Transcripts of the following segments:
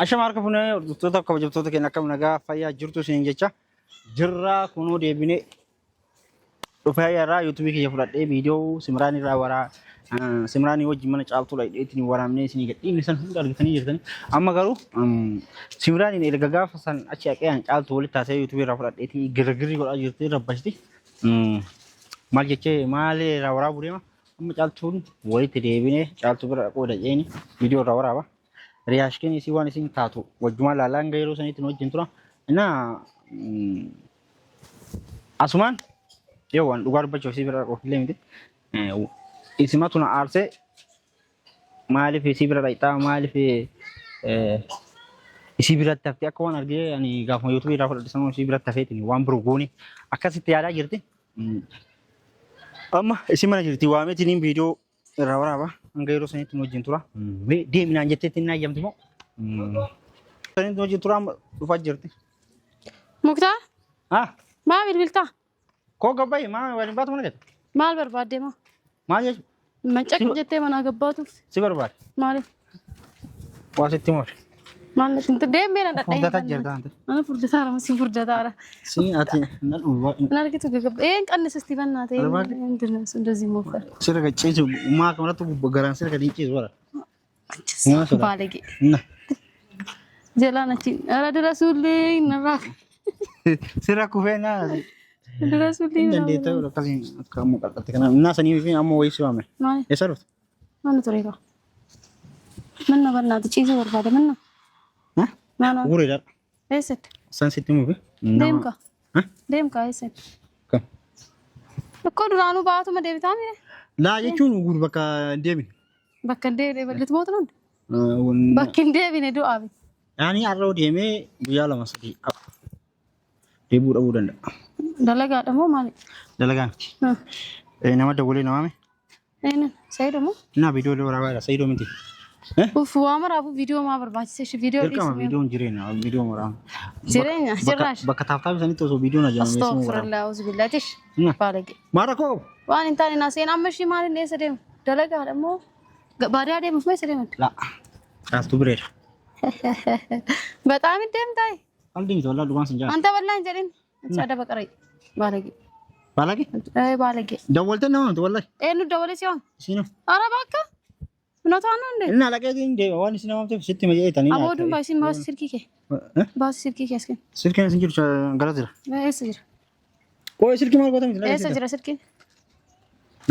Ashamarka fune urtoota kabajamtoota keenya akkam nagaa fayyaa jirtu isin jecha jirra kunoo deebine dhufee yarraa YouTube kiyya fudhadhee viidiyoo Simraan irraa waraa Simraan wajjin mana caaltuu laayidheetiin waraabnee isin gadhiifne san hunda argitanii jirtanii amma garuu Simraan erga gaafa san achi haqee caaltuu walitti taasee YouTube irraa fudhadheetii girgirri godhaa jirti rabbashti maal jechee maali irraa waraabuu deema amma caaltuun walitti deebine caaltuu bira dhaquu dajjeeni viidiyoo irraa waraaba. Riyashkin isi waan isin taatu wajjuma laalaan gayroo saniitiin wajjin tura na asumaan yoo waan dhugaa dubbachuu si bira qofilee miti isimatu na aarse maaliif si bira dhayxaa maaliif isi bira taftee akka waan argee ani gaafuma YouTube irraa fudhadhisan si bira tafeetiin waan biroo goone akkasitti yaadaa jirti amma isi mana jirti waameetiin viidiyoo irraa waraaba hanga yeroo saniitiin wajjin tura deeminaan jetteetti naa yamti moo saniitiin wajjin tura dhufaa jirti Muktaa maa bilbiltaa koo gabbaa'e maa waliin baatu mana jette maal barbaadde moo maal jechuudha mancaq jettee manaa gabbaatuuf si barbaade maaliif waa sitti moore maal natti deemee na dhadhee furdataa jirta ante ana furdataa rama si furdataara si ati nan ulwa na argitu gabba qannesesti bannaate እንደነሱ እንደዚህ ሞከር sira gacceesu maa kamaratu garaan sira gadiiceesu wala ባለጌ ጀላናቺ ኧረ ድረሱልኝ ነራክ sira kufeena ድረሱልኝ እንዴት ነው ለካሊ አካሙ ቀርቀት ከና እና ሰኒ ቢፊ አሞ ወይስ ዋመ የሰሩት ማን ተሬጋ ምን ነው በእናት ጪዚ ወርባደ ምን ነው ማን ነው ጉሬ ዳር እሰት ሰንሲቲ ሙቪ ደምካ እሰት እኮ ዱራኑ ባቱ መደብታም ላ የቹን ጉር በቃ እንደምን በቃ እንደ ልትሞት ነው በቃ እንደምን ዱአቢ ያኒ አረው ደሜ ጉያ ለማስቂ ደቡ ደቡ ደንዳ ደለጋ ደሞ ማለት ደለጋ ነማ ደጎሌ ነማሜ እኔ ሰይዶ ሞ እና ቪዲዮ ለወራባ ሰይዶ ምንት ኡፍ ዋመራ አቡ ቪዲዮ ማበርባችሽ ቪዲዮ ዲስ ቪዲዮ ጅሬና ቪዲዮ መራ ጅሬኛ ጅራሽ በከታፍታም ሰኒ ተሶ ቪዲዮ ነው ጃም መስሙ አስተግፍሩላህ አውዝ ቢላቲሽ ባለጌ ማራኮ ዋን እንታና ሴና መሺ ማለት ነው ሰደም ደለጋ ደሞ ባዲያ ደም መስመይ ሰደም ላ አስቱ ብሬድ በጣም ደምታይ አልዲኝ ተወላ ዱማን ሰንጃ አንተ በላኝ ጀሪን ጻዳ በቀረይ ባለጌ ባለጌ ባለጌ ደወልተ ነው አንተ ወላሂ ኤኑ ደወለ ሲሆን ሲኖ ኧረ እባክህ ምናቷን ነው እንዴ እና ለቀቂ እንዴ ዋን ሲነማምተ ሲት መየተኒ አቦዱን ባሲን ባስ ስልኪኬ ባስ ስልኪኬ እስኪ ስልኬን ስንጅር ገራዝራ እሰጅራ ቆይ ስልኪ ማለት ቦታ ምትላ እሰጅራ ስልኪ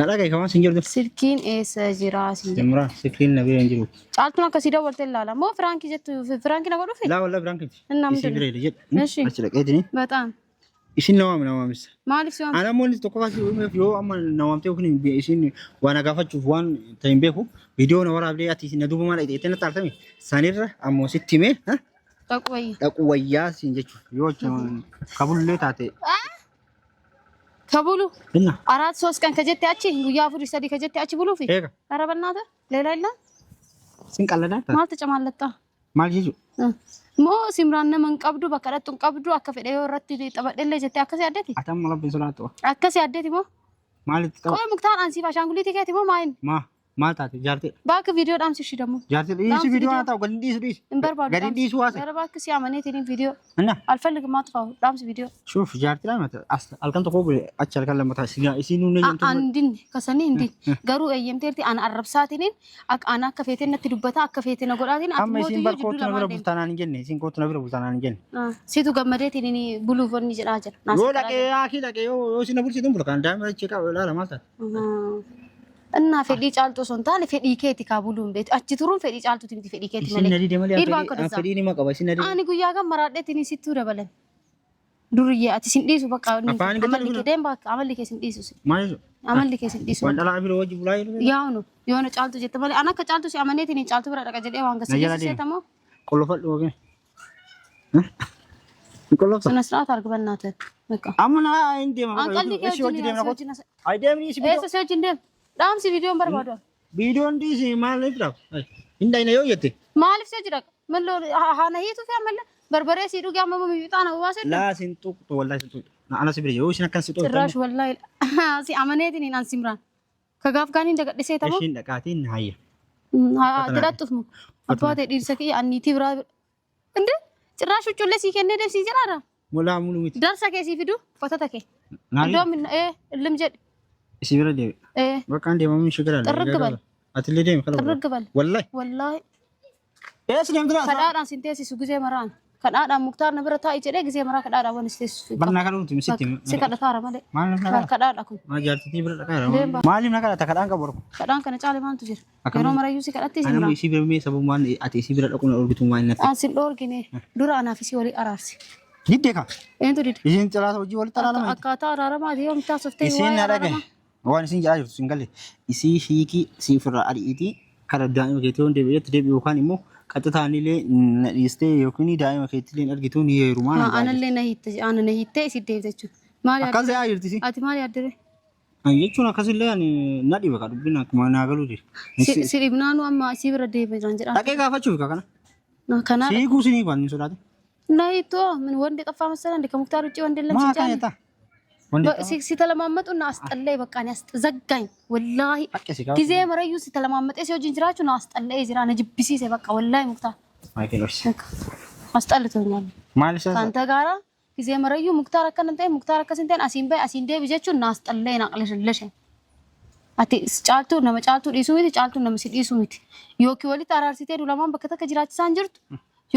ናላጋ ከማን ስንጅር ስልኪን እሰጅራ ሲንጀ ጀምራ ስልኪን ነብይ እንጅሩ ጫልቱና ከሲዳ ወርተላላ ሞ ፍራንኪ ጀት ፍራንኪ ነው ጎዶ ላ ወላ ፍራንኪ እና ምን ሲብሬ ልጅ እሺ አችለቀይትኒ በጣም isin nawamsa ማሊፍ ሲሆን ana mon to ko fasi yo amma nawamte ko ni isin wana gafachu wan taimbeku video na warabde ati sin dubu mala ite na tartami sanirra ammo sittime ha taqwayya sin jechu yo kabulle tate kabulu inna አራት ሶስት ቀን ከጀት ያቺ ጉያ ፍሪ ሰዲ ከጀት ያቺ ብሉ ፊ ኧረ በእናትህ ሌላ የለም sin qallada ማል ተጨማለጣ mal jechu ሞ ሲምራነ መንቀብዱ በከረቱን ቀብዱ አከፈደ ወረቲ ተበደለ ጀት አከሰ ያደቲ atam malabin sulato አከሰ ያደቲ ሞ ማለት ቆይ ሙክታን አንሲ ባሻንጉሊቲ ከቲ ሞ ማይን ማታቴ ጃርቴ ባክ ቪዲዮ ዳም ሲሽ ደሞ ጃርቴ ይህ ቪዲዮ አታው ገንዲስ ዲስ ገንዲስ ዋሰ ኧረ እባክህ ሲያመኔ ቴኒ ቪዲዮ እና አልፈልግም አጥፋው ዳም ቪዲዮ ሹፍ ጃርቴ ላይ መጣ አልከንተ ኮብ አቻል ካለ መታ ሲጋ ኢሲኑ ነው እንት አንዲን ከሰኒ እንዲ ገሩ እየምቴርቲ አን አረብሳቲኒን አና ከፌቴነት ዱበታ ከፌቴ ነገራቲን አትሞት ይዩ ጁዱ ለማደ ቡልታናን እንጀነ ሲን ኮት ነብረ ቡልታናን እንጀነ ሲቱ ገመዴቲኒ ብሉ ፎኒ ጅራጀ yo lake aki lake yo sina bulsi dum bulkan dama cheka la malta እና ፈዲ ጫልቶ ሶንታል ፈዲ ኬቲ ካቡሉን ቤት አጭቱሩን ፈዲ ጫልቶ ትምቲ ፈዲ ኬቲ መለ ሲነዲ ደመለ ፈዲ ኒ ማቀባ ሲነዲ አኒ ጉያ ጋር መራደት ኒ ሲቱ ደበለን ዱርዬ አቲ ሲንዲሱ በቃ አመልከ ደም በቃ አመልከ ሲንዲሱ ማለት አመልከ ሲንዲሱ ወንደላ ቢሮ ወጅ ብላይ ያው ነው የሆነ ጫልቶ ጀተመለ አና ከጫልቶ ሲያመኔት ኒ ጫልቶ ብራ ደቀ ጀዴ ዋንገ ሲሰተሞ ቆሎፈል ወገ ቆሎፈ ስነ ስርዓት አርግ በእናተ በቃ አምና እንዴ ማለት እሺ ወጅ ደም ነው አይደም ኒ ሲቢዶ እሰሰጅ እንዴ ዳምሲ ቪዲዮን በርባዶ ቪዲዮ እንዲስ ማለት ነው እንዳይነ ነው የት ማልፍ ሰጅራቅ ምን ሎ ሃና ሂቱ ፈመለ በርበሬ ሲዱ ጋመሙ ሚጣ ነው ዋሰ ላ ሲንጡ ወላሂ ሲንጡ አና ሲብሬ yo ሲና kan ሲጡ ራሽ ወላሂ ሲ አመኔቲን አን ሲምራን ከጋፍ ጋኒ እንደቀደሰ ተሞ እሺ እንደቃቲን ሃየ አትዳጥፍ ነው አባቴ ዲርሰኪ አኒቲ ብራ እንዴ ጭራሽ ውጭ ለሲ ከነ ደስ ይጀራራ ሞላ ሙሉ ምት ዳርሰከ ሲፊዱ ፈተተከ እንደውም ልምጀድ ሲብረ ደ በቃ እንደ ማምን ችግር አለ ጥርግበል አትልደም ከለ ጥርግበል ወላሂ እስ ደምድራ ከዳዳን ሲንቴሲ ሱግዜ መራን ከዳዳ ሙክታር ነብረታ ይጨደ ጊዜ መራ ከዳዳ ወንስቴስ በርና ካሉት ምስቲ ሲከዳታ ረማለ ማንም ነገር ከዳዳ ኩ ማጃርቲ ብረ ደቃራ ማንም ነገር ተከዳን ቀበርኩ ከዳን ከነ ጫለ ማንቱ ጅር ከሮ መራዩ ሲከዳቲ ሲምራ አነ ሲብረ ሜ ሰቡ ማን አቴ ሲብረ ደቁ ነው ኦርቢቱ ማንነት አንሲል ኦርጊኔ ዱራ አናፊሲ ወሊ አራርሲ ዲዴካ እንቱ ዲድ ይሄን ጭራታ ወጂ ወል ተራለማ አካታ አራረማ ዲዮም ታሰፍቴ ይሄን ያረገ ዋን ሲን ጃጅ ሲንገል ይሲ ሂኪ ሲፍራ አሪኢቲ ከረዳኝ ወጌቴ ወንደ ቤት ደብ ይወካን ይሞ ቀጥታ አንሌ ነዲስቴ የኩኒ ዳይማ ከትሊን አርጊቱን ይሩማና አነሌ ነሂት አነ ነሂት ሲደብተቹ ማሊ አካዘ አይርቲሲ አቲ ማሊ አደረ አየቹና ከስለ ያን ናዲ በቃ ዱብና ማናገሉ ዲ ሲሪብናኑ አማ ሲብረ ደብ ጃንጀራ ታቀ ጋፋቹ ካና ካና ሲጉ ሲኒ ባን ሶዳት ናይቶ ምን ወንድ ጠፋ መሰለ እንደ ከሙክታር ውጪ ወንድ የለም ሲጃለ ሲተለማመጡና አስጠላይ በቃ ነው አስጠዘጋኝ ወላሂ ጊዜ መረዩ ሲተለማመጠ ሲወጅን ጅራቹ ነው አስጠላይ ጅራ ነጅብሲ በቃ ወላሂ ሙክታር ማይከሎስ አስጠልቶኛል ማለት ካንተ ጋራ ጊዜ መረዩ ሙክታር ከሰንተን አሲንበይ አሲንዴ ቢጀቹ እና አስጠላይ ናቅለሽለሽ አቲ ጫልቱ ነመጫልቱ ዲሱሚት ጫልቱ ነመስዲሱሚት ዮኪ ወሊ ታራርሲቴ ዱላማን በከተከ ጅራች ሳንጅርቱ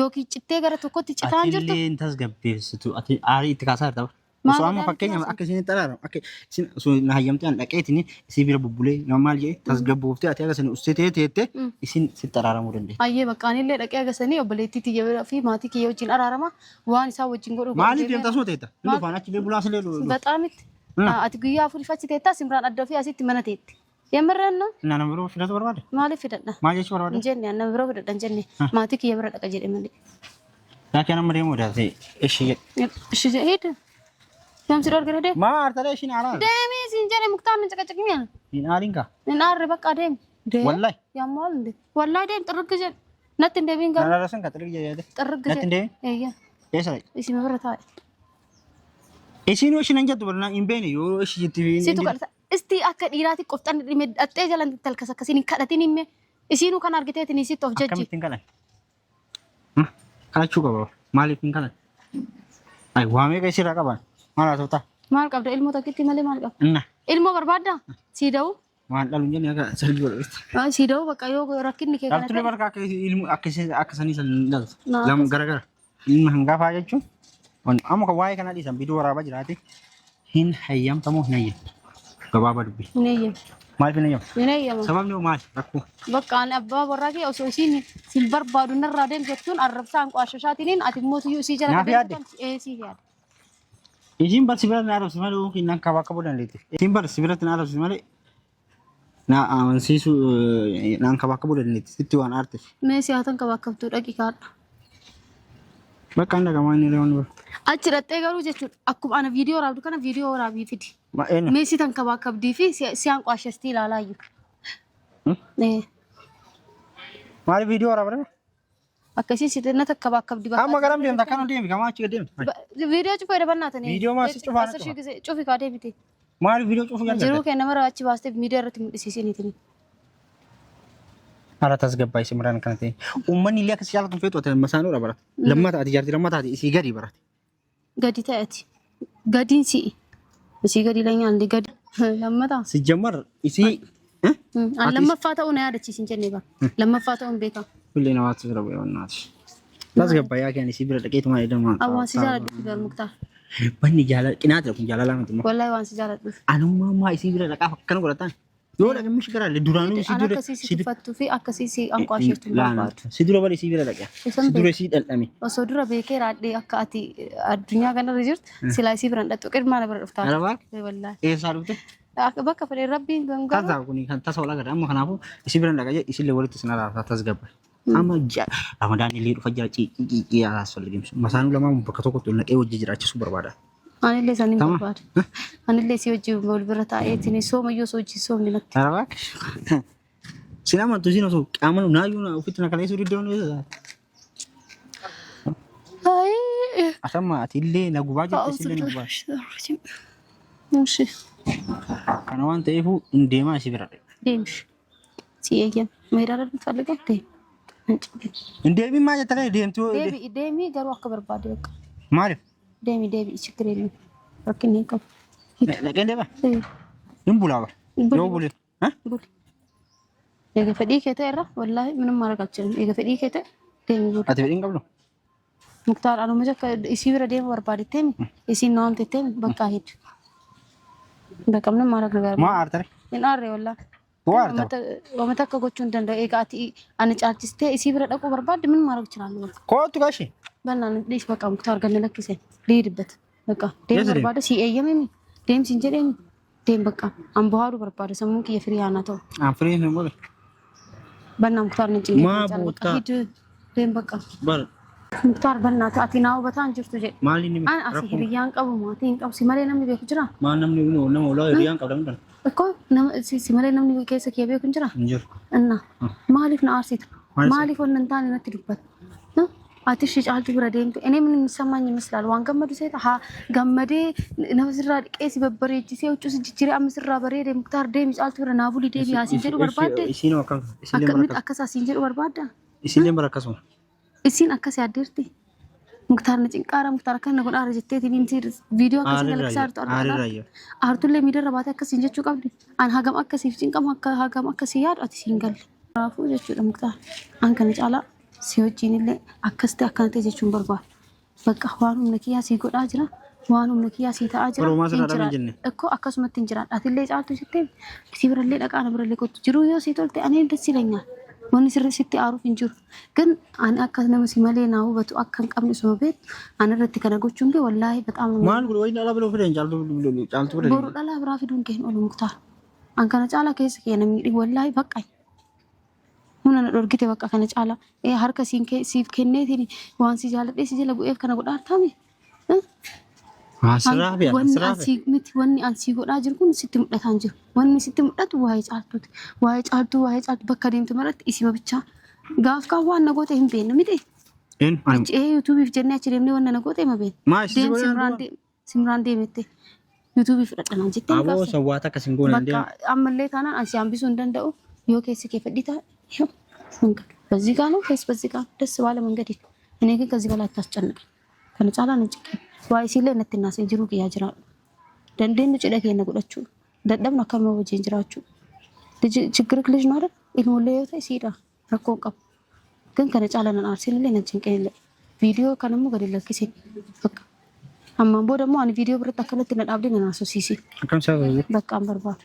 ዮኪ ጭቴ ገረ ተኮት ጭታን ጅርቱ አቲ ተስገብስ አቲ አሪ ትካሳር ታው Soalnya pakainya akhir sini terlarang. Akhir sini so nah ayam tu anak ini si biar bubule normal je. Tas gabu tu ati agak sini uste te isin si terlarang mudah deh. Ayah bakal ni lek agak sini obeli titi je berafi mati kiyo cin ararama wan isa wajin goru. Mali dia tas mati ta. Lu fana cile bulan sini lu. Betamit. Ati gaya furi faci teta simran ada fi asit mana tet. Yang merana? Nana bro fidat berapa? Mali fidat nah. Mali cuma berapa? Jenni, nana bro fidat dan jenni. Mati kiyo berat agak jadi mali. Nah kena mereka mudah sih. Eshiet. Eshiet itu. Yang sudah kerja deh. Mar tadi sini arah. Demi sinjane muktam mencakacaknya. Ini aring kah? Ini arah bak adem. Wallahi. Yang mal deh. Wallahi deh terus kerja. Natin deh bingkar. Nana rasan kata lagi jadi. Terus kerja. Natin deh. Iya. Yes right. Isi mana tahu? Isi ini wajib nanya tu berna imben yo isi jadi. Situ kan. Isti akad irati koftan di med ate jalan tel kasini kadatin imme. Isi nu kan argite tini situ jaji. Kami tinggalan. Kalau cukup bro. Mali tinggalan. Ay, wame kayak sih rakaban. Mana tuh ta? Mal kabda ilmu tak kita mali mal kab. Nah. Ilmu berbeda. Sidau. Mal lalu jadi agak sedih bro. Sidau bakayo rakin nih kayak. Tapi lebar kakek ilmu akasani sendal. Lam gara-gara. Ilmu hangga aja cu. On amu kawai kan adi sampai 2 raba jirati. Hin hayam tamu hinayam. Gababa dubi. Hinayam. Mal hinayam. Hinayam. Sabab ni mal aku. Bakan abba waragi oso sini silbar badu narraden jetun arab sang ko ashashatinin atimotu yusi jara kan si ya. Isin bar sibirat na arab simale o kinan kabaka bodan lete. Isin bar sibirat na arab simale na aman sisu nan kabaka bodan lete. Situ an arte. Me sihatan kabaka tu daki kat. Bakka anda kamani lewan bar. Achiratte garu jetun akkum ana video rabdu kana video rabi fidi. Ma ena. Me sitan kabaka di fi sian ko ashasti lalayu. Ne. Mari video rabre. Akkasi sitena takabaka di bakka. Amma garam dem takano dem kama achi dem. Video cufa ida banna tane. Video ma cufa na. Cufi ka debite. Mari video cufa ganda. Jeru ke namara achi waste media rati sisi ni tini. Ara tasgabbai simran kanate. Umman ilya kasiyala tum fetu atan masanu rabara. Lamma ta jarti lamma ta isi gadi barat. Gadi taati. Gadin si. Isi gadi lanya andi gadi. Lamma ta. Sejamar isi lamma fata una ada cisin jenne ba. Lamma fata un beka. Kulli nawat sirabu yawannat. Tasgabbai ya kan isi birat daqaitu ma idan ma. Awan si jala du gal mukta. Banni jala kinata kun jala lan tum. Wallahi wan si jala du. Anu ma isi birat daqa fakkan goratan. Yo lagi mushkara le duranu sidure sidufatu fi akasi si anko ashirtu laanat sidure bari sibira laga sidure si dalami osodura beke radde akka ati adunya kana rijirt sila sibran datto qirma na barafta alaba wallahi sarute baka fere rabbi ganga kaza kuni kan tasaw laga amma kanafu sibran laga isile walitu sinara tasgaba amma ramadan li fajja ci ya asfalgim masanu lama bakato ko tulna e wajji jira ci su barbada anille sanin barbaad anille si wajji bol birata ayetini so mayo so ji so minat arabak sinama tu sino so amanu nayu na fitna kala isu ridon ay asama atille na gubaje tisille na gubaje mushi kana wanta ifu indema sibira demsh ሲየም መሄድ አይደል የምትፈልገው? እንደሚ ማለት ላይ ደምቱ ደሚ ገሩ አከበር ባዲ በቃ ማለት ደሚ ችግር የለም በቃ ነው ከፍ ለቀንደባ እንቡላባ ነው ቡል ቡል የገፈዲ ከተራ ወላሂ ምንም ማድረግ አልችልም። የገፈዲ ከተ ደሚ ቡል አትበዲን ቀብሎ ሙክታር አሉ መጀከ ሲብረ ደም ወርባዲተም እሲናም ተተም በቃ ሄድ በቃ ምንም ማድረግ ነገር ማ አርተረ እናሬ ወላሂ ወመተከ ጎቹ እንደንደ ኤጋቲ አንጫርቲስቴ ሲብረ ደቆ ወርባድ ምን ማድረግ ይችላል? በቃ ኮቱ ጋሺ በላን ዲሽ በቃ ሙክታር ገነለክሰ ሊሄድበት በቃ ደም ወርባድ ሲኤየም ደም ሲንጀደም ደም በቃ አንበዋሩ ወርባድ ሰሙን ከየፍሪያናተው አንፍሪ ነው ማለት በና ሙክታር ነጭ ማቦታ ሂድ ደም በቃ በር ሙክታር በእናትህ አቲናው በታን ጅርቱ ጀ ማሊኒ አን አሲሪያን ቀቡ ማቲን ቀቡ ሲመሬ ነምኒ ቤኩ ጅራ ማንም ነው ነው ሪያን ቀብለም እኮ ሲመሬ ነምኒ ከሰ ከቤኩ ጅራ እንጀር እና ማሊፍ ነው አርሲት ማሊፍ ወንንታን ነው ትድበት አትሽ ጫልቱ ብረዴን እኔ ምን የሚሰማኝ ይመስላል? ዋን ገመዱ ሴት ሀ ገመዴ ነብዝራ ቄስ በበሬጂ ሲውጭ ስጅጅሪ አምስራ በሬ ሙክታር ደም ጫልቱ ብረ ናቡሊ ደም ያሲንጀሩ በርባደ እሲን ወከም አከምት አከሳ ሲንጀሩ በርባደ እሲን በረከሱ እሲን አከሳ ያደርቲ ሙክታር ነጭንቃራ ሙክታር ከነ ጎዳረ ጀቴት ቢንቲር ቪዲዮ አከሳ ለክሳርቱ አርቱለ ሚደረባታ አከስ እንጀቹ ቀብዲ አን ሀገም አከስ ይፍጭንቀም ሀገም አከስ ያድ አቲ ሲንገል ራፉ ጀቹ ሙክታር አንከነ ጫላ ሲወጪንለ አከስተ አካንተ ጀቹን በርባ በቃ ዋኑም ነኪያ ሲጎዳ ጅራ ዋኑም ነኪያ ሲታ አጅራ እኮ አከስመት እንጅራን አትለ ጫልቱ ሲተም ሲብረለ ደቃ ነብረለ ኮት ጅሩ ዮ ሲቶልተ እኔ ደስ ይለኛል ወን ሲር ሲቲ አሩፍ እንጅሩ ግን አን አከስ ነው ሲመለ ናው በቱ አከን ቀምኒ ሶ ቤት አንረት ከነጎቹ እንደ ወላሂ በጣም ማን ብሎ ወይ ዳላ ብሎ ፍሬን ጫልቱ ብሎ ቦሩ ዳላ ብራፊ ዱን ከን ኦሉ ሙክታር አንከነ ጫላ ከይስ ከነም ወላሂ በቃኝ ሁና ዶርጊቴ በቃ ከነ ጫላ ሀርከ ሲፍ ከኔት ዋን ሲጃለጤ ሲጀለ ጉኤፍ ከነ ጎዳ አርታሚ አስራፍ ያ አስራፍ ወኒ አንሲ ጎዳ ጅርኩን ሲትምደት አንጅ ወኒ ሲትምደት ዋይ ጫልቱ በካ ደምት መረት ኢሲማ ብቻ ጋፍ ካዋን ነጎቴ ህምቤን ሚጤ እን አንቺ ዩቲዩብ ይፍጀናች ደምኔ ወነ ነጎቴ መቤት ደም ሲምራን ደምቴ ዩቲዩብ ይፍረደና አንቺ አቦ ሰዋታ ከሲንጎና እንደ በቃ አመለታና አንሲ አንቢሱ እንደንደው ዮኬስ ከፈዲታ ይሄ መንገድ በዚህ ጋር ነው ከስ በዚህ ጋር ደስ ባለ መንገድ ይሄ እኔ ግን ከዚህ በላይ ታስጨንቅ ከነጫላ ነጭ ዋይ ሲለ ነትና ሲጅሩ ያጅራ ደንደን ጭደክ የነጉዳችሁ ደደም ነው ከመወጀ እንጅራችሁ ችግርክ ልጅ ነው አይደል ኢንወለየተ ሲዳ ረቆንቀም ግን ከነጫላና አርሲል ላይ ነጭንቀ የለ ቪዲዮ ከነሙ ገደለ ከሲ በቃ አማንቦ ደግሞ አን ቪዲዮ ብር ተከለት ነዳብደን ናሶ ሲሲ ከምሳ በቃ አንበርባት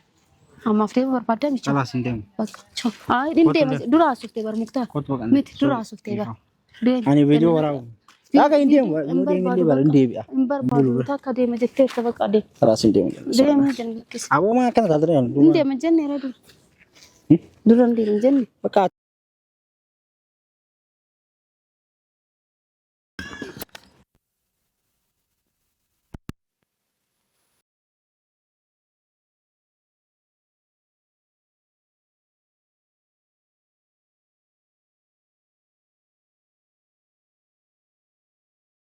አማፍቴ በርባዳም ይቻላል خلاص እንደም በቃ ቻው አይ እንዴ ዱራ አሱፍቴ በር ሙክታ ምት ዱራ አሱፍቴ በር አኔ ቪዲዮ ወራው ያጋ እንደም ወዴ በር እንዴ ቢያ እንበር ባሉ ታካ ደ መጀቴ ተበቃ ደ خلاص እንደም ደም ጀንክስ አቦ ማከነ ታድረ እንዴ መጀነ ረዱ ዱራ እንዴ መጀነ በቃ